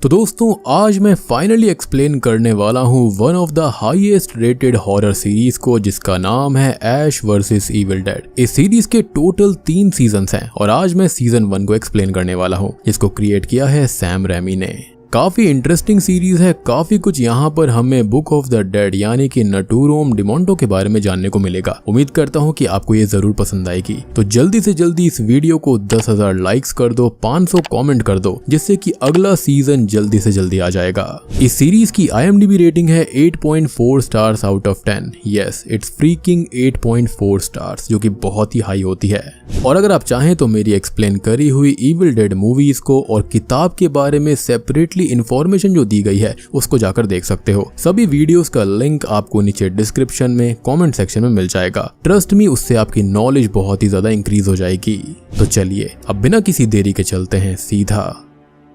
तो दोस्तों आज मैं फाइनली एक्सप्लेन करने वाला हूँ one of the highest rated horror series को, जिसका नाम है ऐश वर्सेस इविल डेड। इस सीरीज के टोटल 3 सीजन्स हैं और आज मैं सीजन 1 को एक्सप्लेन करने वाला हूँ, जिसको क्रिएट किया है सैम रेमी ने। काफी इंटरेस्टिंग सीरीज है, काफी कुछ यहाँ पर हमें बुक ऑफ द डेड यानी कि नटूरोम डिमोंटो के बारे में जानने को मिलेगा। उम्मीद करता हूँ कि आपको ये जरूर पसंद आएगी। तो जल्दी से जल्दी इस वीडियो को 10,000 लाइक्स कर दो, 500 कमेंट कर दो, जिससे कि अगला सीजन जल्दी से जल्दी आ जाएगा। इस सीरीज की IMDb रेटिंग है 8.4 stars out of 10। Yes, it's freaking 8.4 stars, जो कि बहुत ही हाई होती है। और अगर आप चाहें तो मेरी एक्सप्लेन करी हुई इविल डेड मूवीज को और किताब के बारे में सेपरेटली इंफॉर्मेशन जो दी गई है उसको जाकर देख सकते हो। सभी वीडियोस का लिंक आपको नीचे डिस्क्रिप्शन में कमेंट सेक्शन में मिल जाएगा। ट्रस्ट मी, उससे आपकी नॉलेज बहुत ही ज्यादा इंक्रीज हो जाएगी। तो चलिए अब बिना किसी देरी के चलते हैं सीधा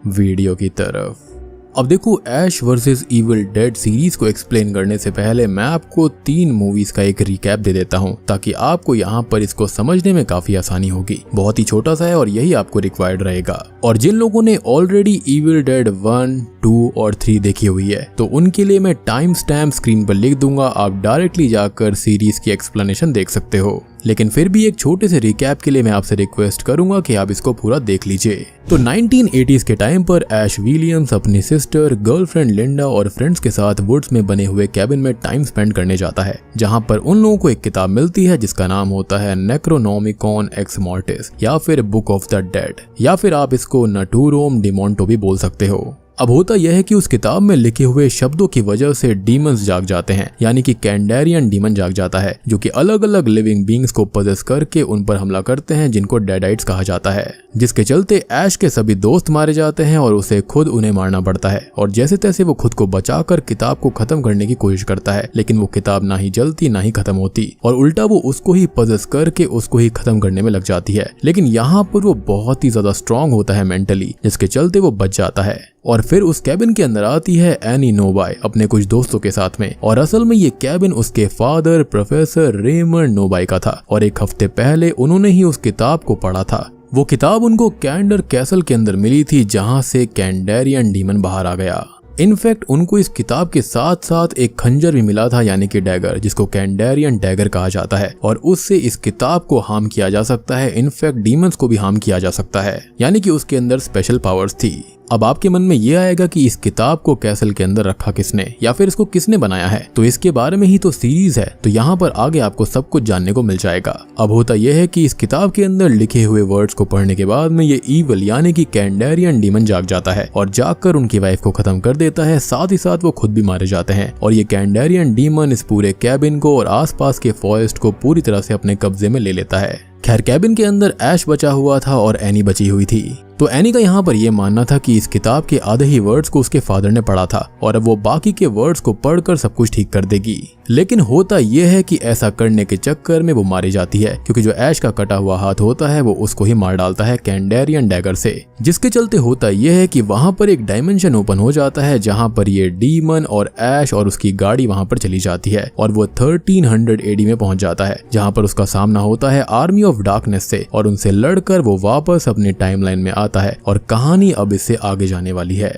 वीडियो की तरफ। अब देखो, Ash versus Evil Dead series को एक्सप्लेन करने से पहले मैं आपको 3 मूवीज का एक रिकैप दे देता हूं, ताकि आपको यहाँ पर इसको समझने में काफी आसानी होगी। बहुत ही छोटा सा है और यही आपको रिक्वायर्ड रहेगा। और जिन लोगों ने ऑलरेडी इविल डेड 1, 2 और 3 देखी हुई है, तो उनके लिए मैं टाइम स्टैम्प स्क्रीन पर लिख दूंगा, आप डायरेक्टली जाकर सीरीज की एक्सप्लेनेशन देख सकते हो। लेकिन फिर भी एक छोटे से रिकैप के लिए मैं आपसे रिक्वेस्ट करूंगा कि आप इसको पूरा देख लीजिए। तो 1980s के टाइम पर ऐश विलियम्स अपनी सिस्टर, गर्लफ्रेंड लिंडा और फ्रेंड्स के साथ वुड्स में बने हुए कैबिन में टाइम स्पेंड करने जाता है, जहां पर उन लोगों को एक किताब मिलती है जिसका नाम होता है नेक्रोनोमिकॉन एक्स मॉर्टिस या फिर बुक ऑफ द डेड, या फिर आप इसको नटूरोम डिमोंटो भी बोल सकते हो। अब होता यह है कि उस किताब में लिखे हुए शब्दों की वजह से डीमंस जाग जाते हैं, यानी कि कैंडेरियन डीमन जाग जाता है, जो कि अलग अलग लिविंग बींग्स को पजेस करके उन पर हमला करते हैं, जिनको डेडाइट्स कहा जाता है। जिसके चलते ऐश के सभी दोस्त मारे जाते हैं और उसे खुद उन्हें मारना पड़ता है। और जैसे तैसे वो खुद को बचाकर किताब को खत्म करने की कोशिश करता है, लेकिन वो किताब ना ही जलती ना ही खत्म होती, और उल्टा वो उसको ही पजेस करके उसको ही खत्म करने में लग जाती है। लेकिन यहाँ पर वो बहुत ही ज्यादा स्ट्रांग होता है मेंटली, जिसके चलते वो बच जाता है। और फिर उस कैबिन के अंदर आती है एनी नोबाई अपने कुछ दोस्तों के साथ में। और असल में ये कैबिन उसके फादर प्रोफेसर रेमंड नोबाई का था, और एक हफ्ते पहले उन्होंने ही उस किताब को पढ़ा था। वो किताब उनको कैंडर कैसल के अंदर मिली थी, जहां से कैंडेरियन डीमन बाहर आ गया। इनफैक्ट उनको इस किताब के साथ साथ एक खंजर भी मिला था, यानी कि डैगर, जिसको कैंडेरियन डैगर कहा जाता है, और उससे इस किताब को हार्म किया जा सकता है। इनफैक्ट डीमंस को भी हार्म किया जा सकता है, यानी कि उसके अंदर स्पेशल पावर्स थी। अब आपके मन में ये आएगा कि इस किताब को कैसल के अंदर रखा किसने, या फिर इसको किसने बनाया है। तो इसके बारे में ही तो सीरीज है, तो यहाँ पर आगे आपको सब कुछ जानने को मिल जाएगा। अब होता यह है कि इस किताब के अंदर लिखे हुए वर्ड्स को पढ़ने के बाद में ये ईवल यानी कि कैंडेरियन डीमन जाग जाता है और जाकर उनकी वाइफ को खत्म कर देता है। साथ ही साथ वो खुद भी मारे जाते हैं, और ये कैंडेरियन डीमन इस पूरे कैबिन को और आसपास के फॉरेस्ट को पूरी तरह से अपने कब्जे में ले लेता है। खैर, कैबिन के अंदर ऐश बचा हुआ था और एनी बची हुई थी। तो एनी का यहाँ पर यह मानना था कि इस किताब के आधे ही वर्ड्स को उसके फादर ने पढ़ा था, और अब वो बाकी के वर्ड्स को पढ़कर सब कुछ ठीक कर देगी। लेकिन होता यह है कि ऐसा करने के चक्कर में वो मारी जाती है, क्योंकि जो ऐश का कटा हुआ हाथ होता है वो उसको ही मार डालता है कैंडेरियन डैगर से। जिसके चलते होता यह है कि वहां पर एक डायमेंशन ओपन हो जाता है, जहां पर ये डीमन और ऐश और उसकी गाड़ी वहां पर चली जाती है, और वो 1300 AD में पहुंच जाता है, जहां पर उसका सामना होता है आर्मी ऑफ डार्कनेस से, और उनसे लड़कर वो वापस अपने टाइमलाइन में आता है। और कहानी अब इससे आगे जाने वाली है।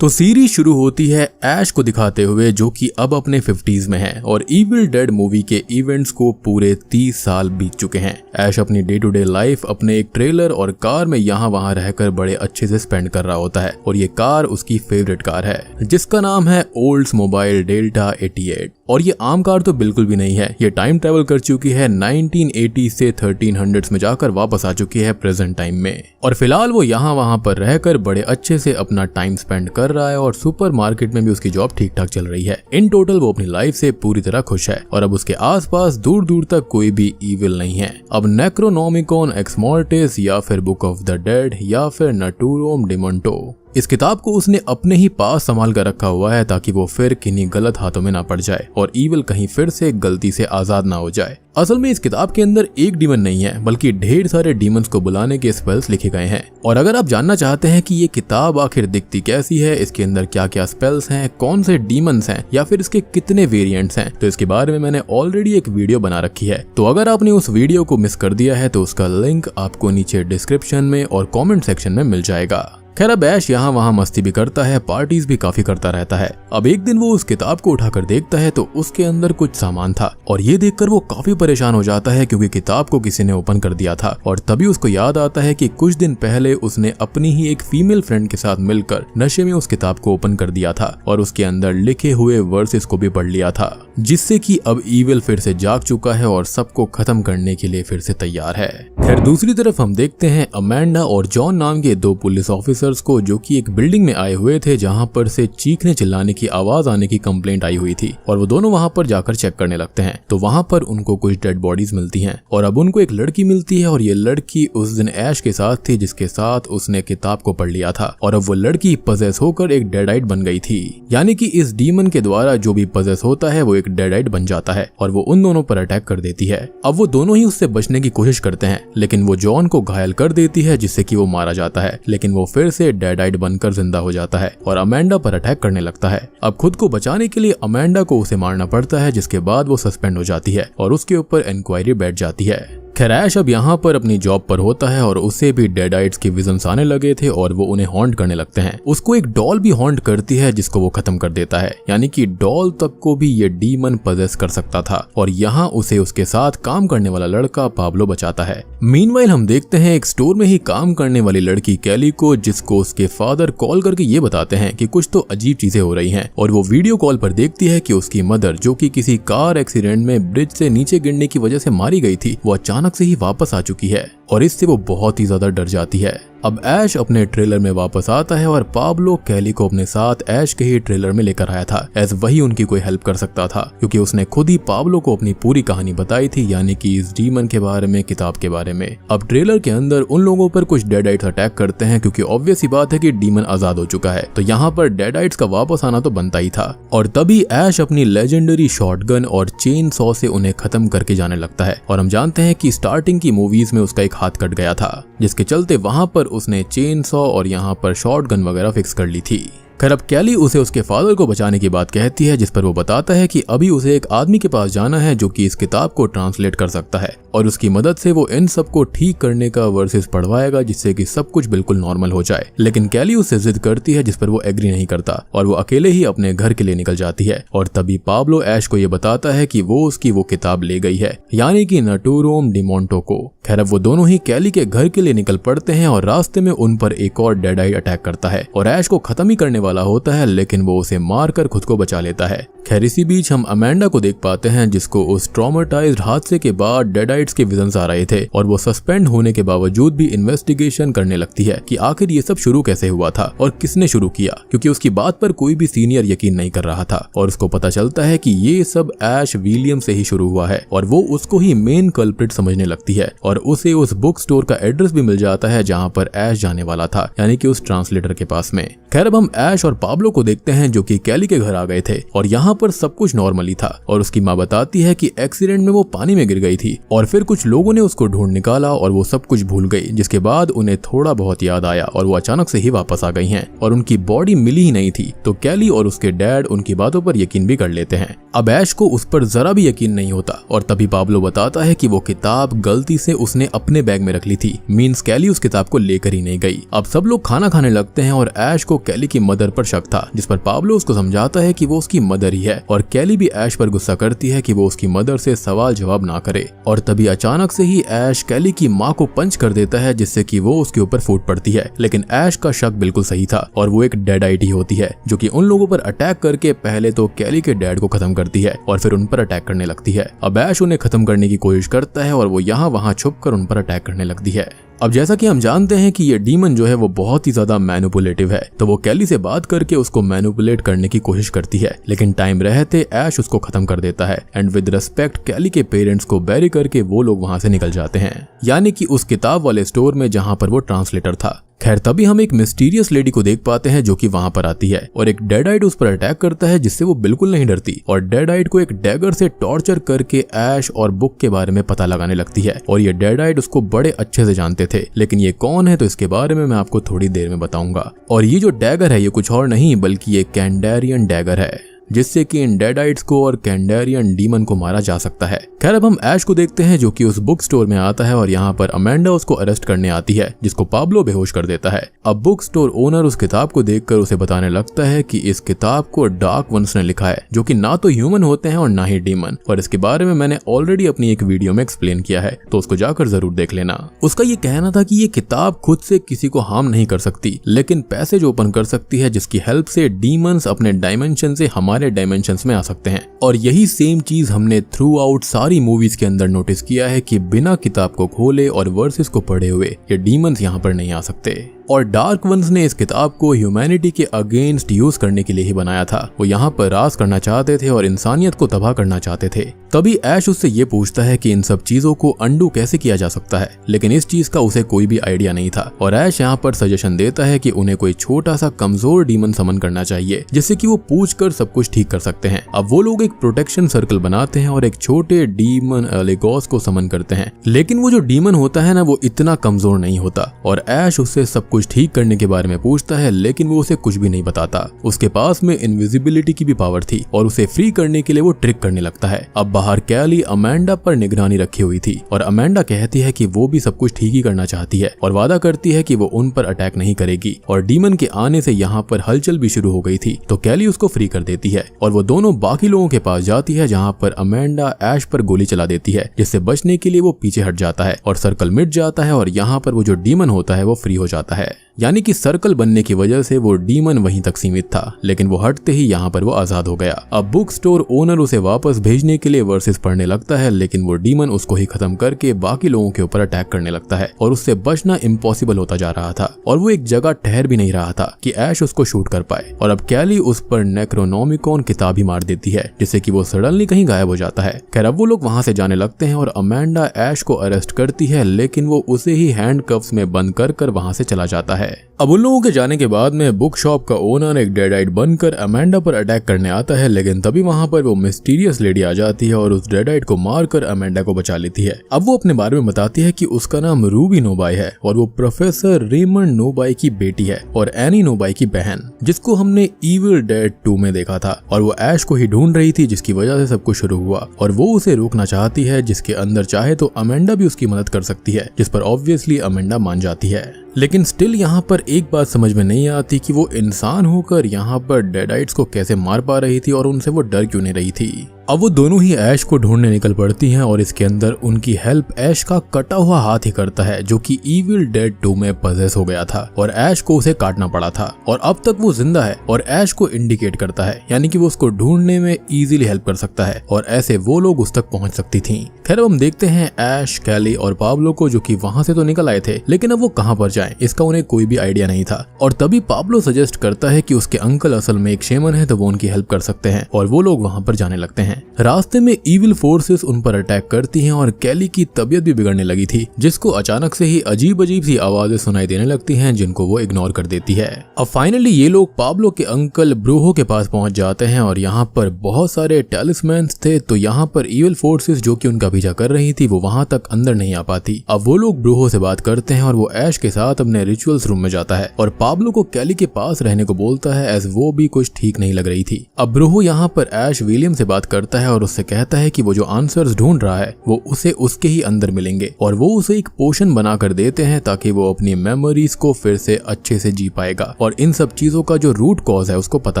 तो सीरीज शुरू होती है ऐश को दिखाते हुए, जो कि अब अपने 50s में है, और इविल डेड मूवी के इवेंट्स को पूरे 30 साल बीत चुके हैं। ऐश अपनी डे टू डे लाइफ अपने एक ट्रेलर और कार में यहाँ वहाँ रहकर बड़े अच्छे से स्पेंड कर रहा होता है, और ये कार उसकी फेवरेट कार है, जिसका नाम है ओल्ड्समोबाइल डेल्टा 88। और ये आम कार तो बिल्कुल भी नहीं है, ये टाइम ट्रेवल कर चुकी है 1980 से 1300s में जाकर वापस आ चुकी है प्रेजेंट टाइम में। और फिलहाल वो यहाँ वहाँ पर रहकर बड़े अच्छे से अपना टाइम स्पेंड कर रहा है, और सुपरमार्केट में भी उसकी जॉब ठीक ठाक चल रही है। इन टोटल वो अपनी लाइफ से पूरी तरह खुश है, और अब उसके आसपास दूर दूर तक कोई भी इविल नहीं है। अब नेक्रोनोमिकॉन एक्स मॉर्टिस या फिर बुक ऑफ द डेड या फिर नटूरोम डिमोंटो, इस किताब को उसने अपने ही पास संभाल कर रखा हुआ है ताकि वो फिर किन्हीं गलत हाथों में ना पड़ जाए और ईविल कहीं फिर से गलती से आजाद ना हो जाए। असल में इस किताब के अंदर एक डीमन नहीं है बल्कि ढेर सारे डीमंस को बुलाने के स्पेल्स लिखे गए हैं। और अगर आप जानना चाहते हैं कि ये किताब आखिर दिखती कैसी है, इसके अंदर क्या क्या स्पेल्स हैं, कौन से डीमंस हैं या फिर इसके कितने वेरिएंट्स हैं, तो इसके बारे में मैंने ऑलरेडी एक वीडियो बना रखी है। तो अगर आपने उस वीडियो को मिस कर दिया है तो उसका लिंक आपको नीचे डिस्क्रिप्शन में और कॉमेंट सेक्शन में मिल जाएगा। खैर अब ऐश यहाँ वहाँ मस्ती भी करता है, पार्टीज भी काफी करता रहता है। अब एक दिन वो उस किताब को उठाकर देखता है तो उसके अंदर कुछ सामान था और ये देखकर वो काफी परेशान हो जाता है क्योंकि किताब को किसी ने ओपन कर दिया था। और तभी उसको याद आता है कि कुछ दिन पहले उसने अपनी ही एक फीमेल फ्रेंड के साथ मिलकर नशे में उस किताब को ओपन कर दिया था और उसके अंदर लिखे हुए वर्सेस को भी पढ़ लिया था, जिससे कि अब ईविल फिर से जाग चुका है और सबको खत्म करने के लिए फिर से तैयार है। खैर दूसरी तरफ हम देखते हैं अमेंडा और जॉन नाम के दो पुलिस ऑफिसर्स को जो कि एक बिल्डिंग में आए हुए थे जहां पर से चीखने चिल्लाने की आवाज आने की कंप्लेंट आई हुई थी और वो दोनों वहां पर जाकर चेक करने लगते हैं। तो वहां पर उनको कुछ डेड बॉडीज मिलती हैं और अब उनको एक लड़की मिलती है और ये लड़की उस दिन ऐश के साथ थी जिसके साथ उसने किताब को पढ़ लिया था और अब वो लड़की पजेस होकर एक डेडाइट बन गई थी। यानी कि इस डीमन के द्वारा जो भी पजेस होता है वो एक डेडाइट बन जाता है और वो उन दोनों पर अटैक कर देती है। अब वो दोनों ही उससे बचने की कोशिश करते हैं लेकिन वो जॉन को घायल कर देती है जिससे कि वो मारा जाता है, लेकिन वो फिर से डेडाइट बनकर जिंदा हो जाता है और अमेंडा पर अटैक करने लगता है। अब खुद को बचाने के लिए अमेंडा को उसे मारना पड़ता है जिसके बाद वो सस्पेंड हो जाती है और उसके ऊपर इंक्वायरी बैठ जाती है। खैर ऐश अब यहाँ पर अपनी जॉब पर होता है और उसे भी डेडाइट्स के विजन्स आने लगे थे और वो उन्हें हॉन्ट करने लगते हैं। उसको एक डॉल भी हॉन्ट करती है जिसको वो खत्म कर देता है, यानी कि डॉल तक को भी ये डीमन पजेस कर सकता था और यहाँ उसे उसके साथ काम करने वाला लड़का पाब्लो बचाता है। मीनवाइल हम देखते हैं एक स्टोर में ही काम करने वाली लड़की कैली को, जिसको उसके फादर कॉल करके ये बताते हैं कि कुछ तो अजीब चीजें हो रही हैं और वो वीडियो कॉल पर देखती है कि उसकी मदर जो कि किसी कार एक्सीडेंट में ब्रिज से नीचे गिरने की वजह से मारी गई थी वो अचानक से ही वापस आ चुकी है और इससे वो बहुत ही ज्यादा डर जाती है। अब ऐश अपने ट्रेलर में वापस आता है और पाब्लो कैली को अपने साथ ऐश के ही ट्रेलर में लेकर आया था, एज वही उनकी कोई हेल्प कर सकता था क्योंकि उसने खुद ही पाब्लो को अपनी पूरी कहानी बताई थी, यानी कि इस डीमन के बारे में, किताब के बारे में। अब ट्रेलर के अंदर उन लोगों पर कुछ डेडाइट्स अटैक करते हैं क्योंकि ऑब्वियस ही बात है कि डीमन आजाद हो चुका है, तो यहाँ पर डेडाइट्स का वापस आना तो बनता ही था। और तभी ऐश अपनी लेजेंडरी शॉटगन और चेन सॉ से उन्हें खत्म करके जाने लगता है और हम जानते हैं कि स्टार्टिंग की मूवीज में उसका एक हाथ कट गया था जिसके चलते वहां पर उसने चेन सॉ और यहाँ पर शॉटगन वगैरह फिक्स कर ली थी। खैर अब कैली उसे उसके फादर को बचाने की बात कहती है जिस पर वो बताता है कि अभी उसे एक आदमी के पास जाना है जो कि इस किताब को ट्रांसलेट कर सकता है और उसकी मदद से वो इन सब को ठीक करने का वर्सेस पढ़वाएगा जिससे कि सब कुछ बिल्कुल नॉर्मल हो जाए। लेकिन कैली उससे जिद करती है जिस पर वो एग्री नहीं करता और वो अकेले ही अपने घर के लिए निकल जाती है और तभी पाब्लो ऐश को ये बताता है कि वो उसकी वो किताब ले गई है, यानी कि नटूरोम डिमोंटो को। खैर अब वो दोनों ही कैली के घर के लिए निकल पड़ते हैं और रास्ते में उन पर एक और डेडाइट अटैक करता है और ऐश को खत्म ही करने वाला होता है, लेकिन वो उसे मारकर खुद को बचा लेता है। खैर इसी बीच हम अमेंडा को देख पाते हैं जिसको उस ट्रॉमेटाइज्ड हादसे के बाद डेडाइट्स के विजन्स आ रहे थे और वो सस्पेंड होने के बावजूद भी इन्वेस्टिगेशन करने लगती है कि आखिर ये सब शुरू कैसे हुआ था और किसने शुरू किया, क्योंकि उसकी बात पर कोई भी सीनियर यकीन नहीं कर रहा था और उसको पता चलता है कि ये सब ऐश विलियम से ही शुरू हुआ है और वो उसको ही मेन कल्प्रिट समझने लगती है और उसे उस बुक स्टोर का एड्रेस भी मिल जाता है जहाँ पर ऐश जाने वाला था, यानी कि उस ट्रांसलेटर के पास में। खैर अब हम ऐश और पाब्लो को देखते हैं जो कि कैली के घर आ गए थे और यहाँ पर सब कुछ नॉर्मली था और उसकी माँ बताती है कि एक्सीडेंट में वो पानी में गिर गई थी और फिर कुछ लोगों ने उसको ढूंढ निकाला और वो सब कुछ भूल गई, जिसके बाद उन्हें थोड़ा बहुत याद आया और वो अचानक से ही वापस आ गई हैं और उनकी बॉडी मिली ही नहीं थी। तो कैली और उसके डैड उनकी बातों पर यकीन भी कर लेते हैं। अब ऐश को उस पर जरा भी यकीन नहीं होता और तभी पाब्लो बताता है कि वो किताब गलती से उसने अपने बैग में रख ली थी, मींस कैली उस किताब को लेकर ही नहीं गई। अब सब लोग खाना खाने लगते हैं और ऐश को कैली की मदर पर शक था, जिस पर पाब्लो उसको समझाता है कि वो उसकी मदर ही है और कैली भी ऐश पर गुस्सा करती है कि वो उसकी मदर से सवाल जवाब ना करे। और तभी अचानक से ही ऐश कैली की माँ को पंच कर देता है जिससे कि वो उसके ऊपर फूट पड़ती है, लेकिन ऐश का शक बिल्कुल सही था और वो एक डेडाइट ही होती है जो कि उन लोगों पर अटैक करके पहले तो कैली के डैड को खत्म करती है और फिर उन पर अटैक करने लगती है। अब ऐश उन्हें खत्म करने की कोशिश करता है और वो यहाँ वहाँ छुप कर उन पर अटैक करने लगती है। अब जैसा कि हम जानते हैं कि ये डीमन जो है वो बहुत ही ज्यादा मैनिपुलेटिव है, तो वो कैली से बात करके उसको मैनिपुलेट करने की कोशिश करती है, लेकिन टाइम रहते ऐश उसको खत्म कर देता है एंड विद रिस्पेक्ट कैली के पेरेंट्स को बैरी करके वो लोग वहां से निकल जाते हैं, यानी कि उस किताब वाले स्टोर में जहां पर वो ट्रांसलेटर था। खैर तभी हम एक मिस्टीरियस लेडी को देख पाते हैं जो कि वहां पर आती है और एक डेडाइट उस पर अटैक करता है जिससे वो बिल्कुल नहीं डरती और डेडाइट को एक डैगर से टॉर्चर करके ऐश और बुक के बारे में पता लगाने लगती है। और ये डेडाइट उसको बड़े अच्छे से जानते थे, लेकिन ये कौन है तो इसके बारे में मैं आपको थोड़ी देर में बताऊंगा। और ये जो डैगर है ये कुछ और नहीं बल्कि ये कैंडेरियन डैगर है जिससे कि इन डेडाइट्स को और कैंडेरियन डीमन को मारा जा सकता है। खैर अब हम ऐश को देखते हैं जो कि उस बुक स्टोर में आता है और यहाँ पर अमेंडा उसको अरेस्ट करने आती है जिसको पाब्लो बेहोश कर देता है। अब बुक स्टोर ओनर उस किताब को देखकर उसे बताने लगता है कि इस किताब को डार्क वंस ने लिखा है जो कि ना तो ह्यूमन होते हैं और ना ही डीमन, और इसके बारे में मैंने ऑलरेडी अपनी एक वीडियो में एक्सप्लेन किया है तो उसको जाकर जरूर देख लेना। उसका ये कहना था कि ये किताब खुद से किसी को हार्म नहीं कर सकती लेकिन पैसेज ओपन कर सकती है जिसकी हेल्प से डीमंस अपने डायमेंशन से हमारे डायमेंशंस में आ सकते हैं। और यही सेम चीज हमने थ्रू आउट सारी मूवीज के अंदर नोटिस किया है कि बिना किताब को खोले और वर्सेस को पढ़े हुए ये डीमंस यहाँ पर नहीं आ सकते। और डार्क वंस ने इस किताब को ह्यूमैनिटी के अगेंस्ट यूज करने के लिए ही बनाया था। वो यहाँ पर राज करना चाहते थे और इंसानियत को तबाह करना चाहते थे। तभी ऐश उससे ये पूछता है कि इन सब चीजों को अंडू कैसे किया जा सकता है, लेकिन इस चीज का उसे कोई भी आइडिया नहीं था। और ऐश यहाँ पर सजेशन देता है कि उन्हें कोई छोटा सा कमजोर डीमन समन करना चाहिए जिससे कि वो पूछ कर सब कुछ ठीक कर सकते हैं। अब वो लोग एक प्रोटेक्शन सर्कल बनाते हैं और एक छोटे डीमन एलिगोस को समन करते हैं, लेकिन वो जो डीमन होता है ना वो इतना कमजोर नहीं होता। और ऐश उससे सब कुछ ठीक करने के बारे में पूछता है लेकिन वो उसे कुछ भी नहीं बताता। उसके पास में इनविजिबिलिटी की भी पावर थी और उसे फ्री करने के लिए वो ट्रिक करने लगता है। अब बाहर कैली अमेंडा पर निगरानी रखी हुई थी और अमेंडा कहती है कि वो भी सब कुछ ठीक ही करना चाहती है और वादा करती है कि वो उन पर अटैक नहीं करेगी। और डीमन के आने से यहाँ पर हलचल भी शुरू हो गई थी तो कैली उसको फ्री कर देती है और वो दोनों बाकी लोगों के पास जाती है जहाँ पर अमेंडा ऐश पर गोली चला देती है जिससे बचने के लिए वो पीछे हट जाता है और सर्कल मिट जाता है और यहाँ पर वो जो डीमन होता है वो फ्री हो जाता है। यानी कि सर्कल बनने की वजह से वो डीमन वहीं तक सीमित था लेकिन वो हटते ही यहाँ पर वो आजाद हो गया। अब बुक स्टोर ओनर उसे वापस भेजने के लिए वर्सेस पढ़ने लगता है लेकिन वो डीमन उसको ही खत्म करके बाकी लोगों के ऊपर अटैक करने लगता है और उससे बचना इम्पॉसिबल होता जा रहा था और वो एक जगह ठहर भी नहीं रहा था कि ऐश उसको शूट कर पाए। और अब कैली उस पर नेक्रोनोमिकॉन किताब ही मार देती है जिससे कि वो सडनली कहीं गायब हो जाता है। खैर अब वो लोग वहां से जाने लगते हैं और अमेंडा ऐश को अरेस्ट करती है लेकिन वो उसे ही हैंडकफ्स में बंद कर वहां से चला जाता है। अब उन लोगों के जाने के बाद में बुक शॉप का ओनर एक डेडाइट बनकर अमेंडा पर अटैक करने आता है लेकिन तभी वहां पर वो मिस्टीरियस लेडी आ जाती है और उस डेडाइट को मारकर अमेंडा को बचा लेती है। अब वो अपने बारे में बताती है कि उसका नाम रूबी नोबाई है और वो प्रोफेसर रेमंड नोबाई की बेटी है और एनी नोबाई की बहन जिसको हमने इविल डेड 2 में देखा था। और वो ऐश को ही ढूंढ रही थी जिसकी वजह से सब कुछ शुरू हुआ और वो उसे रोकना चाहती है जिसके अंदर चाहे तो अमेंडा भी उसकी मदद कर सकती है जिस पर ऑब्वियसली अमेंडा मान जाती है। लेकिन स्टिल यहाँ पर एक बात समझ में नहीं आती कि वो इंसान होकर यहाँ पर डेडाइट्स को कैसे मार पा रही थी और उनसे वो डर क्यों नहीं रही थी। अब वो दोनों ही ऐश को ढूंढने निकल पड़ती हैं और इसके अंदर उनकी हेल्प ऐश का कटा हुआ हाथ ही करता है जो कि इविल डेड 2 में पजेस हो गया था और ऐश को उसे काटना पड़ा था और अब तक वो जिंदा है और ऐश को इंडिकेट करता है यानी कि वो उसको ढूंढने में इजीली हेल्प कर सकता है और ऐसे वो लोग उस तक पहुंच सकती थी। खैर अब हम देखते हैं ऐश, कैली और पाब्लो को जो कि वहां से तो निकल आए थे लेकिन अब वो कहां पर जाएं इसका उन्हें कोई भी आइडिया नहीं था। और तभी पाब्लो सजेस्ट करता है कि उसके अंकल असल में एक शेमन है तो वो उनकी हेल्प कर सकते हैं और वो लोग वहां पर जाने लगते हैं। रास्ते में इविल फोर्सेस उन पर अटैक करती हैं और कैली की तबीयत भी बिगड़ने लगी थी जिसको अचानक से ही अजीब अजीब सी आवाजें सुनाई देने लगती हैं जिनको वो इग्नोर कर देती है। अब फाइनली ये लोग पाब्लो के अंकल ब्रूहो के पास पहुंच जाते हैं और यहाँ पर बहुत सारे टैलिस्मैन्स थे तो यहाँ पर इविल फोर्सेस जो कि उनका पीछा कर रही थी वो वहां तक अंदर नहीं आ पाती। अब वो लोग ब्रूहो से बात करते हैं और वो ऐश के साथ अपने रिचुअल्स रूम में जाता है और पाब्लो को कैली के पास रहने को बोलता है एज वो भी कुछ ठीक नहीं लग रही थी। अब ब्रूहो यहाँ पर ऐश विलियम से बात करता है और उससे कहता है कि वो जो आंसर्स ढूंढ रहा है वो उसे उसके ही अंदर मिलेंगे और वो उसे एक पोशन बना कर देते हैं ताकि वो अपनी मेमोरीज को फिर से अच्छे से जी पाएगा और इन सब चीजों का जो रूट कॉज है उसको पता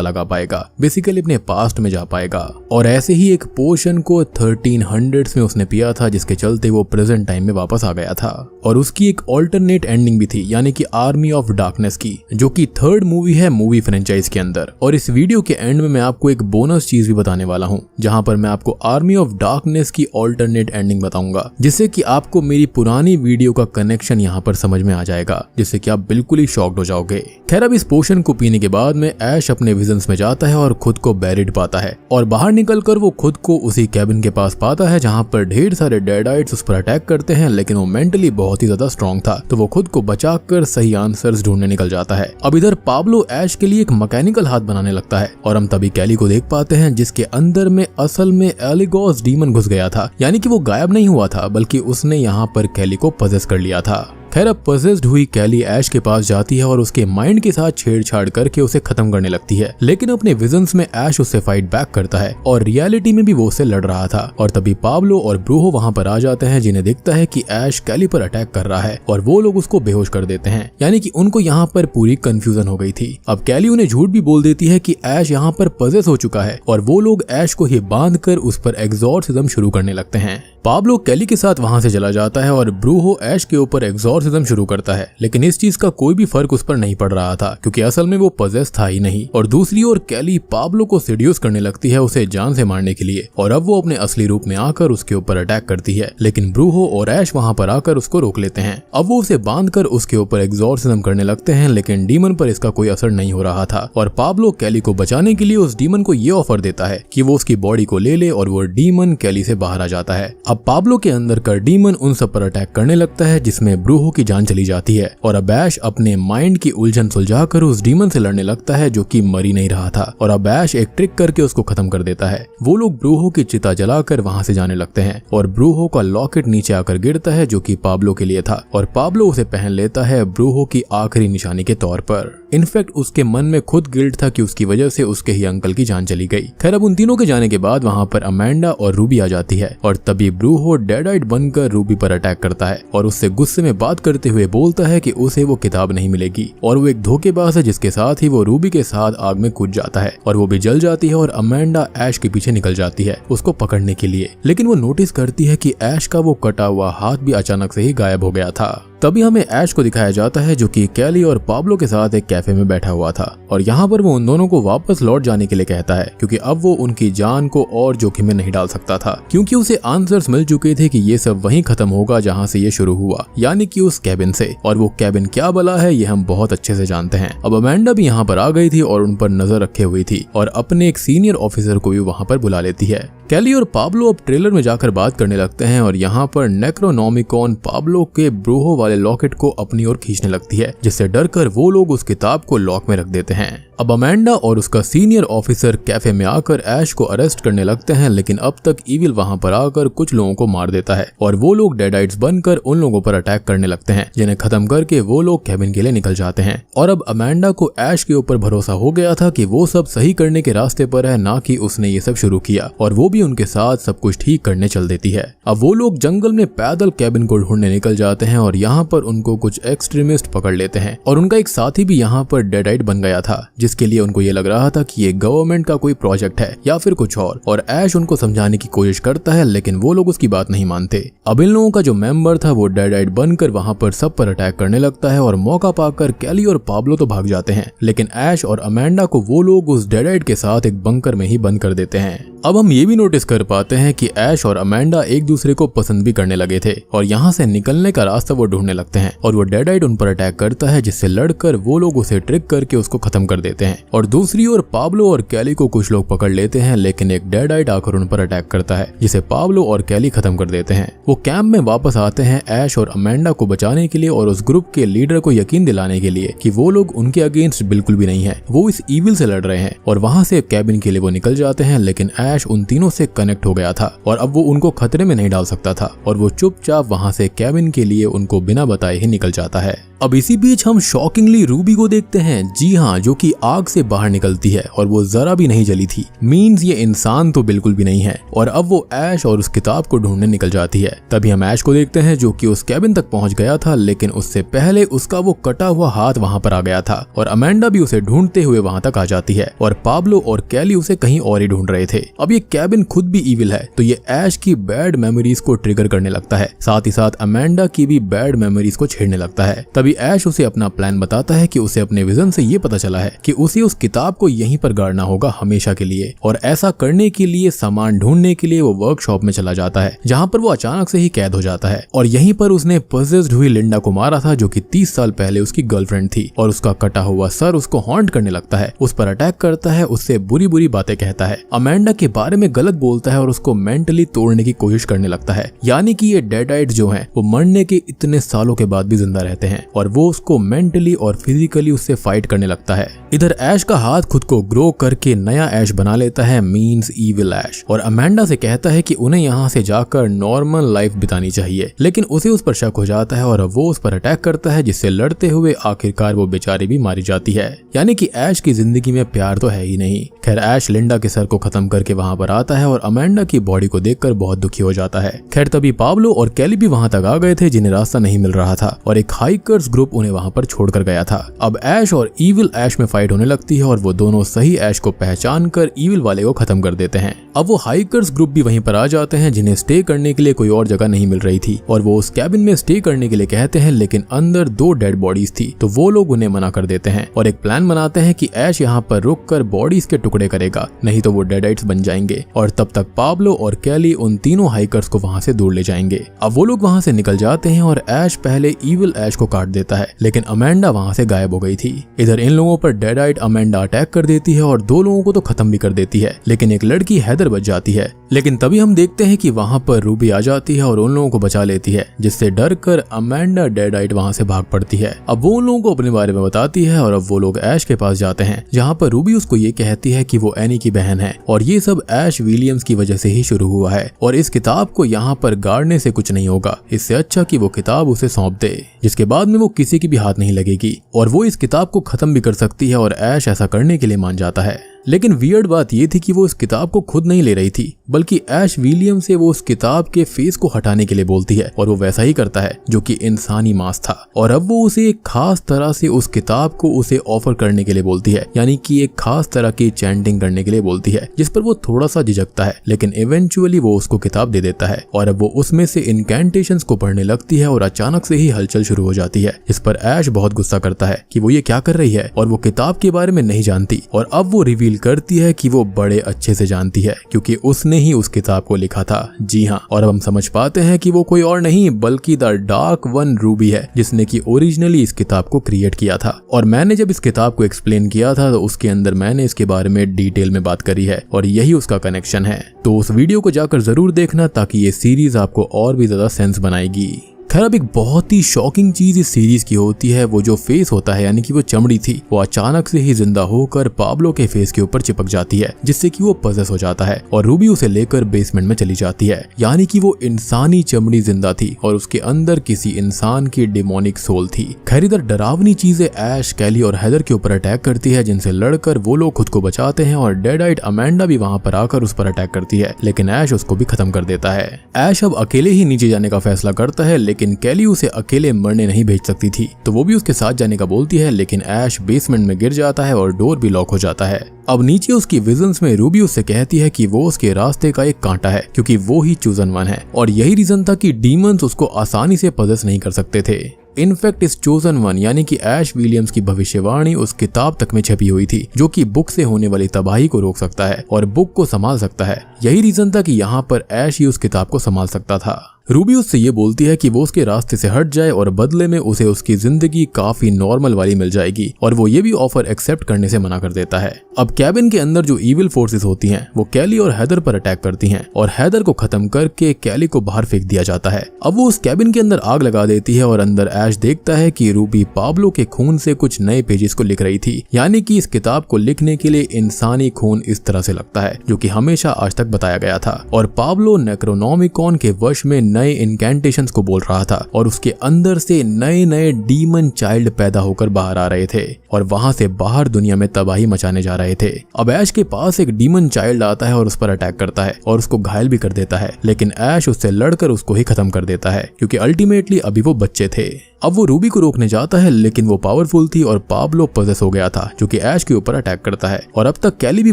लगा पाएगा, बेसिकली अपने पास्ट में जा पाएगा। और ऐसे ही एक पोशन को 1300s में उसने पिया था जिसके चलते वो प्रेजेंट टाइम में वापस आ गया था। और उसकी एक ऑल्टरनेट एंडिंग भी थी यानी कि आर्मी ऑफ डार्कनेस की, जो कि 3rd मूवी है मूवी फ्रेंचाइज के अंदर। और इस वीडियो के एंड में मैं आपको एक बोनस चीज भी बताने वाला हूँ जहाँ जहाँ पर मैं आपको आर्मी ऑफ डार्कनेस की ऑल्टरनेट एंडिंग बताऊंगा, जिससे कि आपको मेरी पुरानी वीडियो का कनेक्शन यहाँ पर समझ में आ जाएगा, जिससे कि आप बिल्कुल ही शॉक्ड हो जाओगे। खैर, अब इस पोशन को पीने के बाद में ऐश अपने विजन्स में जाता है और खुद को बैरिड पाता है और बाहर निकलकर वो खुद को उसी कैबिन के पास पाता है जहाँ पर ढेर सारे डेडाइट्स उस पर अटैक करते हैं, लेकिन वो मेंटली बहुत ही ज्यादा स्ट्रॉन्ग था, तो वो खुद को बचाकर सही आंसर्स ढूंढने निकल जाता है। अब इधर पाब्लो ऐश के लिए एक मैकेनिकल हाथ बनाने लगता है और हम तभी कैली को देख पाते हैं जिसके अंदर में असल में एलिगोस डीमन घुस गया था, यानी कि वो गायब नहीं हुआ था बल्कि उसने यहाँ पर कैली को पजेस कर लिया था। खैर, अब पजेस्ड हुई कैली ऐश के पास जाती है और उसके माइंड के साथ छेड़छाड़ करके उसे खत्म करने लगती है, लेकिन अपने विजन्स में ऐश उससे फाइट बैक करता है और रियलिटी में भी वो उससे लड़ रहा था। और तभी पाब्लो और ब्रूहो वहां पर आ जाते हैं, जिन्हें दिखता है कि ऐश कैली पर अटैक कर रहा है और वो लोग उसको बेहोश कर देते हैं, यानी कि उनको यहाँ पर पूरी कंफ्यूजन हो गई थी। अब कैली उन्हें झूठ भी बोल देती है कि ऐश यहाँ पर पजेस हो चुका है और वो लोग ऐश को ही बांध कर उस पर एग्जॉर्सिज्म शुरू करने लगते हैं। पाब्लो कैली के साथ वहां से चला जाता है और ब्रूहो ऐश के ऊपर एग्जॉर्सिज्म शुरू करता है, लेकिन इस चीज का कोई भी फर्क उस पर नहीं पड़ रहा था क्योंकि असल में वो पजेस था ही नहीं। और दूसरी ओर कैली पाब्लो को सीड्यूस करने लगती है उसे जान से मारने के लिए, और अब वो अपने असली रूप में आकर उसके ऊपर अटैक करती है, लेकिन ब्रूहो और ऐश वहां पर आकर उसको रोक लेते हैं। अब वो उसे बांधकर उसके ऊपर एग्जॉर्सिज्म करने लगते हैं, लेकिन डीमन पर इसका कोई असर नहीं हो रहा था और पाब्लो कैली को बचाने के लिए उस डीमन को ये ऑफर देता है कि वो उसकी बॉडी को ले ले और वो डीमन कैली से बाहर आ जाता है। अब पाब्लो के अंदर का डीमन उन सब पर अटैक करने लगता है, जिसमें ब्रूहो की जान चली जाती है और अब ऐश अपने माइंड की उलझन सुलझाकर उस डीमन से लड़ने लगता है जो कि मर ही नहीं रहा था, और अब ऐश एक ट्रिक करके उसको खत्म कर देता है। वो लोग ब्रूहो की चिता जलाकर वहां से जाने लगते हैं और ब्रूहो का लॉकेट नीचे आकर गिरता है जो कि पाब्लो के लिए था, और पाब्लो उसे पहन लेता है ब्रूहो की आखिरी निशानी के तौर पर। इनफैक्ट उसके मन में खुद गिल्ट था कि उसकी वजह से उसके ही अंकल की जान चली गई। खैर, अब उन तीनों के जाने के बाद वहां पर अमेंडा और रूबी आ जाती है और तभी ब्रूहो डेडाइट बनकर रूबी पर अटैक करता है और उससे गुस्से में बात करते हुए बोलता है कि उसे वो किताब नहीं मिलेगी और वो एक धोखेबाज है, जिसके साथ ही वो रूबी के साथ आग में कूद जाता है और वो भी जल जाती है और अमेंडा ऐश के पीछे निकल जाती है उसको पकड़ने के लिए, लेकिन वो नोटिस करती है कि ऐश का वो कटा हुआ हाथ भी अचानक से ही गायब हो गया था। तभी हमें ऐश को दिखाया जाता है जो कि कैली और पाब्लो के साथ एक कैफे में बैठा हुआ था और यहाँ पर वो उन दोनों को वापस लौट जाने के लिए कहता है, क्योंकि अब वो उनकी जान को और जोखिम में नहीं डाल सकता था, क्योंकि उसे आंसर्स मिल चुके थे कि ये सब वहीं खत्म होगा जहाँ से ये शुरू हुआ, यानी कि उस कैबिन से। और वो कैबिन क्या बला है ये हम बहुत अच्छे से जानते हैं। अब अमेंडा भी यहाँ पर आ गई थी और उन पर नजर रखे हुई थी और अपने एक सीनियर ऑफिसर को भी वहाँ पर बुला लेती है। कैली और पाब्लो अब ट्रेलर में जाकर बात करने लगते हैं और यहाँ पर नेक्रोनोमिकॉन पाब्लो के ब्रूहो वाले लॉकेट को अपनी ओर खींचने लगती है, जिससे डरकर वो लोग उस किताब को लॉक में रख देते हैं। अब अमेंडा और उसका सीनियर ऑफिसर कैफे में आकर ऐश को अरेस्ट करने लगते हैं, लेकिन अब तक ईविल वहां पर आकर कुछ लोगों को मार देता है और वो लोग डेडाइट्स बनकर उन लोगों पर अटैक करने लगते हैं, जिन्हें खत्म करके वो लोग कैबिन के लिए निकल जाते हैं। और अब अमेंडा को ऐश के ऊपर भरोसा हो गया था कि वो सब सही करने के रास्ते पर है, ना कि उसने ये सब शुरू किया, और वो भी उनके साथ सब कुछ ठीक करने चल देती है। अब वो लोग जंगल में पैदल कैबिन को ढूंढने निकल जाते हैं और यहाँ पर उनको कुछ एक्सट्रीमिस्ट पकड़ लेते हैं और उनका एक साथी भी यहाँ पर डेडाइट बन गया था, जिसके लिए उनको ये लग रहा था कि ये गवर्नमेंट का कोई प्रोजेक्ट है या फिर कुछ और ऐश उनको समझाने की कोशिश करता है, लेकिन वो लोग उसकी बात नहीं मानते। अब इन लोगों का जो मेंबर था वो डेडाइट बनकर वहां पर सब पर अटैक करने लगता है और मौका पाकर कैली और पाब्लो तो भाग जाते हैं, लेकिन ऐश और अमेंडा को वो लोग उस डेडाइट के साथ एक बंकर में ही बंद कर देते हैं। अब हम ये भी नोटिस कर पाते हैं कि ऐश और अमेंडा एक दूसरे को पसंद भी करने लगे थे और यहाँ से निकलने का रास्ता वो ढूंढने लगते हैं और वो डेडाइट उन पर अटैक करता है, जिससे लड़कर वो लोग उसे ट्रिक करके उसको खत्म कर देते हैं। और दूसरी ओर पाब्लो और कैली को कुछ लोग पकड़ लेते हैं, लेकिन एक डेडाइट आकर उन पर अटैक करता है, जिसे पाब्लो और कैली खत्म कर देते हैं। वो कैंप में वापस आते हैं ऐश और अमेंडा को बचाने के लिए और उस ग्रुप के लीडर को यकीन दिलाने के लिए कि वो लोग उनके अगेंस्ट बिल्कुल भी नहीं है, वो इस ईविल से लड़ रहे हैं। और वहां से कैबिन के लिए वो निकल जाते हैं, लेकिन ऐश उन तीनों से कनेक्ट हो गया था और अब वो उनको खतरे में नहीं डाल सकता था और वो चुपचाप वहां से कैबिन के लिए उनको बिना बताए ही निकल जाता है। अब इसी बीच हम शॉकिंगली रूबी को देखते हैं, जी हाँ, जो कि आग से बाहर निकलती है और वो जरा भी नहीं जली थी, मींस ये इंसान तो बिल्कुल भी नहीं है। और अब वो ऐश और उस किताब को ढूंढने निकल जाती है। तभी हम ऐश को देखते हैं जो कि उस कैबिन तक पहुंच गया था, लेकिन उससे पहले उसका वो कटा हुआ हाथ वहां पर आ गया था और अमेंडा भी उसे ढूंढते हुए वहां तक आ जाती है और पाब्लो और कैली उसे कहीं और ही ढूंढ रहे थे। अब ये कैबिन खुद भी ईविल है, तो ये ऐश की बैड मेमोरीज को ट्रिगर करने लगता है, साथ ही साथ अमेंडा की भी बैड मेमोरीज को छेड़ने लगता है। तभी ऐश उसे अपना प्लान बताता है कि उसे अपने विजन से ये पता चला वाला है कि उसे उस किताब को यहीं पर गाड़ना होगा हमेशा के लिए। और ऐसा करने के लिए सामान ढूंढने के लिए वो वर्कशॉप में चला जाता है, जहाँ पर वो अचानक से ही कैद हो जाता है। और यहीं पर उसने पजेस्ड हुई लिंडा को मारा था, जो कि 30 साल पहले उसकी गर्लफ्रेंड थी। और उसका कटा हुआ सर उसको हॉन्ट करने लगता है, उस पर अटैक करता है, उससे बुरी बुरी बातें कहता है, अमेंडा के बारे में गलत बोलता है और उसको मेंटली तोड़ने की कोशिश करने लगता है। यानी कि ये डेडाइट जो हैं वो मरने के इतने सालों के बाद भी जिंदा रहते हैं और वो उसको मेंटली और फिजिकली उससे फाइट करने लगता है। इधर ऐश का हाथ खुद को ग्रो करके नया ऐश बना लेता है, मींस ईविल ऐश, और अमेंडा से कहता है कि उन्हें यहाँ से जाकर नॉर्मल लाइफ बितानी चाहिए। लेकिन उसे उस पर शक हो जाता है और वो उस पर अटैक करता है, जिससे लड़ते हुए आखिरकार वो बेचारी भी मारी जाती है। यानी कि ऐश की जिंदगी में प्यार तो है ही नहीं। खैर ऐश लिंडा के सर को खत्म करके वहाँ पर आता है और अमेंडा की बॉडी को देखकर बहुत दुखी हो जाता है। खैर तभी पाब्लो और कैली भी वहाँ तक आ गए थे, जिन्हें रास्ता नहीं मिल रहा था और एक हाइकर्स ग्रुप उन्हें वहाँ पर छोड़कर गया था। अब ऐश और ईविल ऐश में फाइट होने लगती है और वो दोनों सही ऐश को पहचान कर ईविल वाले को खत्म कर देते हैं। अब वो हाइकर्स ग्रुप भी वहीं पर आ जाते हैं, जिन्हें स्टे करने के लिए कोई और जगह नहीं मिल रही थी और वो उस कैबिन में स्टे करने के लिए कहते हैं, लेकिन अंदर 2 डेड बॉडीज थी, तो वो लोग उन्हें मना कर देते हैं और एक प्लान बनाते हैं कि ऐश यहाँ पर रुककर बॉडीज के टुकड़े करेगा, नहीं तो वो डेडाइट्स बन जाएंगे और तब तक पाब्लो और कैली उन तीनों हाइकर्स को वहाँ से दूर ले जाएंगे। अब वो लोग वहाँ से निकल जाते हैं और ऐश पहले ईविल ऐश को काट देता है, लेकिन अमेंडा वहाँ से गायब हो गई थी। इधर इन लोगों पर डेडाइट अमेंडा अटैक कर देती है और 2 लोगों को तो खत्म भी कर देती है, लेकिन एक लड़की हैदर बच जाती है। लेकिन तभी हम देखते हैं कि वहाँ पर रूबी आ जाती है और उन लोगों को बचा लेती है, जिससे डर कर अमेंडा डेडाइट वहाँ से भाग पड़ती है। अब वो उन लोगों को अपने बारे में बताती है और अब वो लोग ऐश के पास जाते हैं, जहाँ पर रूबी उसको ये कहती है कि वो एनी की बहन है और ये सब ऐश विलियम्स की वजह से ही शुरू हुआ है और इस किताब को यहाँ पर गाड़ने से कुछ नहीं होगा, इससे अच्छा कि वो किताब उसे सौंप दे, जिसके बाद में वो किसी की भी हाथ नहीं लगेगी और वो इस किताब को खत्म भी कर सकती है और ऐश ऐसा करने के लिए मान जाता है। लेकिन वियर्ड बात ये थी कि वो इस किताब को खुद नहीं ले रही थी, बल्कि ऐश विलियम से वो उस किताब के फेस को हटाने के लिए बोलती है और वो वैसा ही करता है, जो कि इंसानी मांस था। और अब वो उसे एक खास तरह से उस किताब को उसे ऑफर करने के लिए बोलती है, यानी कि एक खास तरह की चैंटिंग करने के लिए बोलती है, जिस पर वो थोड़ा सा झिझकता है, लेकिन इवेंचुअली वो उसको किताब दे देता है और अब वो उसमें से इनकैंटेशंस को पढ़ने लगती है और अचानक से ही हलचल शुरू हो जाती है, जिस पर ऐश बहुत गुस्सा करता है कि वो ये क्या कर रही है और वो किताब के बारे में नहीं जानती। और अब वो रिवील करती है कि वो बड़े अच्छे से जानती है, क्योंकि उसने ही उस किताब को लिखा था। जी हाँ, और अब हम समझ पाते हैं कि वो कोई और नहीं बल्कि द डार्क वन रूबी है, जिसने कि ओरिजिनली इस किताब को क्रिएट किया था। और मैंने जब इस किताब को एक्सप्लेन किया था तो उसके अंदर मैंने इसके बारे में डिटेल में बात करी है और यही उसका कनेक्शन है, तो उस वीडियो को जाकर जरूर देखना ताकि ये सीरीज आपको और भी ज्यादा सेंस बनाएगी। खैर अब एक बहुत ही शॉकिंग चीज इस सीरीज की होती है, वो जो फेस होता है यानी कि वो चमड़ी थी, वो अचानक से ही जिंदा होकर पाब्लो के फेस के ऊपर चिपक जाती है, जिससे कि वो पजेस हो जाता है और रूबी उसे लेकर बेसमेंट में चली जाती है। यानी कि वो इंसानी चमड़ी जिंदा थी और उसके अंदर किसी इंसान की डिमोनिक सोल थी। खैर इधर डरावनी चीजें ऐश, कैली और हैदर के ऊपर अटैक करती है, जिनसे लड़कर वो लोग खुद को बचाते हैं और डेडाइट अमेंडा भी वहां पर आकर उस पर अटैक करती है, लेकिन ऐश उसको भी खत्म कर देता है। ऐश अब अकेले ही नीचे जाने का फैसला करता है, लेकिन कैली उसे अकेले मरने नहीं भेज सकती थी, तो वो भी उसके साथ जाने का बोलती है, लेकिन ऐश बेसमेंट में गिर जाता है और डोर भी लॉक हो जाता है। अब नीचे उसकी विजन्स में रूबी उससे कहती है कि वो उसके रास्ते का एक कांटा है, क्योंकि वो ही चूजन वन है और यही रीजन था कि डीमंस उसको आसानी से पजेस नहीं कर सकते थे। इनफैक्ट इस चोजन वन यानी कि ऐश विलियम्स की भविष्यवाणी उस किताब तक में छपी हुई थी, जो कि बुक से होने वाली तबाही को रोक सकता है और बुक को संभाल सकता है। यही रीजन था कि यहाँ पर ऐश ही उस किताब को संभाल सकता था। रूबी उससे ये बोलती है कि वो उसके रास्ते से हट जाए और बदले में उसे उसकी जिंदगी काफी नॉर्मल वाली मिल जाएगी, और वो ये भी ऑफर एक्सेप्ट करने से मना कर देता है। अब कैबिन के अंदर जो इविल फोर्सेस होती हैं वो कैली और हैदर पर अटैक करती हैं और हैदर को खत्म करके कैली को बाहर फेंक दिया जाता है। अब वो उस कैबिन के अंदर आग लगा देती है और अंदर ऐश देखता है कि रूबी पाब्लो के खून से कुछ नए पेजेस को लिख रही थी, यानी कि इस किताब को लिखने के लिए इंसानी खून इस तरह से लगता है, जो कि हमेशा आज तक बताया गया था। और पाब्लो नेक्रोनोमिकॉन के वश में नए इनकैंटेशंस को बोल रहा था और उसके अंदर से नए नए डीमन चाइल्ड पैदा होकर बाहर आ रहे थे और वहां से बाहर दुनिया में तबाही मचाने जा रहे थे। अब ऐश के पास एक डीमन चाइल्ड आता है और उस पर अटैक करता है और उसको घायल भी कर देता है, लेकिन ऐश उससे लड़कर उसको ही खत्म कर देता है, क्योंकि अल्टीमेटली अभी वो बच्चे थे। अब वो रूबी को रोकने जाता है, लेकिन वो पावरफुल थी और पाब्लो पजेस हो गया था, जो कि ऐश के ऊपर अटैक करता है। और अब तक कैली भी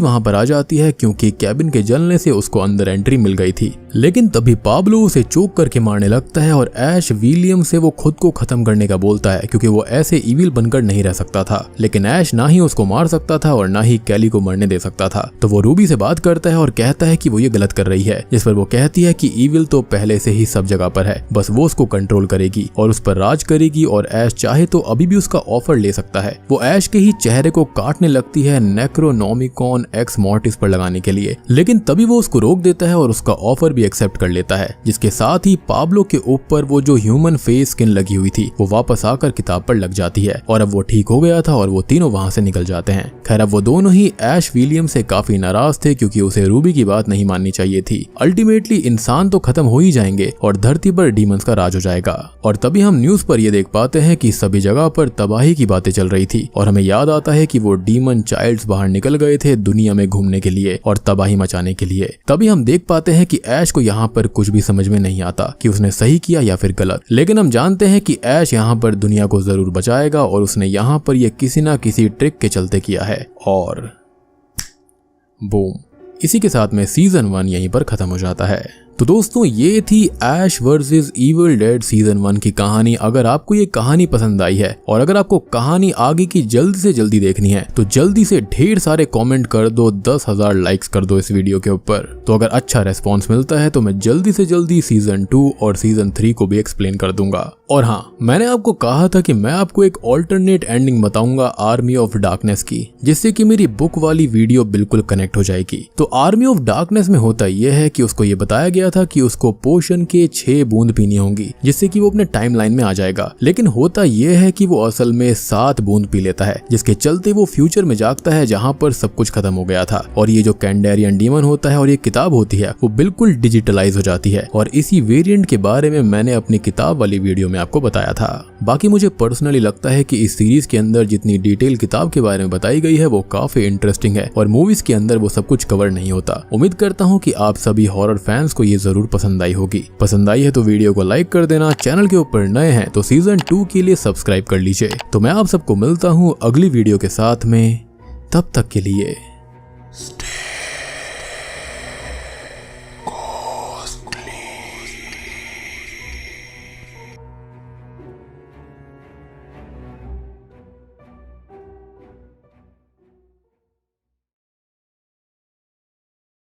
वहां पर आ जाती है, क्योंकि कैबिन के जलने से उसको अंदर एंट्री मिल गई थी। लेकिन तभी पाब्लो उसे चोक करके मारने लगता है और ऐश विलियम से वो खुद को खत्म करने का बोलता है, क्योंकि वो ऐसे इविल बनकर नहीं रह सकता था। लेकिन ऐश ना ही उसको मार सकता था और ना ही कैली को मरने दे सकता था। तो वो रूबी से बात करता है और कहता है कि वो ये गलत कर रही है, जिस पर वो कहती है कि इविल तो पहले से ही सब जगह पर है, बस वो उसको कंट्रोल करेगी और उस पर राज करेगी, और ऐश चाहे तो अभी भी उसका ऑफर ले सकता है। वो ऐश के ही चेहरे को काटने लगती है नेक्रोनोमिकॉन एक्स मॉर्टिस पर लगाने के लिए, लेकिन तभी वो उसको रोक देता है और उसका ऑफर भी एक्सेप्ट कर लेता है, जिसके साथ ही पाब्लो के ऊपर वो जो ह्यूमन फेस स्किन लगी हुई थी वो वापस आकर किताब पर लग जाती है। और अब वो ठीक हो गया था और वो तीनों वहां से निकल जाते हैं। खैर अब वो दोनों ही ऐश विलियम से काफी नाराज थे, क्योंकि उसे रूबी की बात नहीं माननी चाहिए थी। अल्टीमेटली इंसान तो खत्म हो ही जाएंगे और धरती पर डीमंस का राज हो जाएगा। और तभी हम न्यूज पर ये देख पाते हैं कि सभी जगह पर तबाही की बातें चल रही थी, और हमें याद आता है कि वो डीमन चाइल्ड्स बाहर निकल गए थे दुनिया में घूमने के लिए और तबाही मचाने के लिए। तभी हम देख पाते हैं कि ऐश को यहाँ पर कुछ भी समझ में नहीं आता कि उसने सही किया या फिर गलत, लेकिन हम जानते हैं कि ऐश यहाँ पर दुनिया को जरूर बचाएगा और उसने यहाँ पर ये किसी ना किसी ट्रिक के चलते किया है। और बूम, इसी के साथ में सीजन 1 यहीं पर खत्म हो जाता है। तो दोस्तों ये थी Ash versus Evil Dead season 1 की कहानी। अगर आपको ये कहानी पसंद आई है और अगर आपको कहानी आगे की जल्दी से जल्दी देखनी है तो जल्दी से ढेर सारे कमेंट कर दो, 10,000 लाइक्स कर दो इस वीडियो के ऊपर। तो अगर अच्छा रेस्पॉन्स मिलता है तो मैं जल्दी से जल्दी सीजन 2 और सीजन 3 को भी एक्सप्लेन कर दूंगा। और हाँ, मैंने आपको कहा था कि मैं आपको एक ऑल्टरनेट एंडिंग बताऊंगा आर्मी ऑफ डार्कनेस की, जिससे कि मेरी बुक वाली वीडियो बिल्कुल कनेक्ट हो जाएगी। तो आर्मी ऑफ डार्कनेस में होता यह है कि उसको ये बताया गया था कि उसको पोशन के 6 बूंद पीनी होंगी, जिससे कि वो अपने टाइमलाइन में आ जाएगा। लेकिन होता यह है कि वो असल में 7 बूंद पी लेता है, जिसके चलते वो फ्यूचर में जागता है जहां पर सब कुछ खत्म हो गया था। और ये जो कैंडेरियन डीमन होता है और ये किताब होती है वो बिल्कुल डिजिटलाइज हो जाती है। और इसी वेरिएंट के बारे में मैंने अपनी किताब वाली वीडियो में आपको बताया था। बाकी मुझे पर्सनली लगता है कि इस सीरीज के अंदर जितनी डिटेल किताब के बारे में बताई गई है वो काफी इंटरेस्टिंग है और मूवीज के अंदर वो सब कुछ कवर नहीं होता। उम्मीद करता हूँ कि आप सभी हॉरर फैंस को ये जरूर पसंद आई होगी। पसंद आई है तो वीडियो को लाइक कर देना, चैनल के ऊपर नए हैं तो सीजन 2 के लिए सब्सक्राइब कर लीजिए। तो मैं आप सबको मिलता हूँ अगली वीडियो के साथ में, तब तक के लिए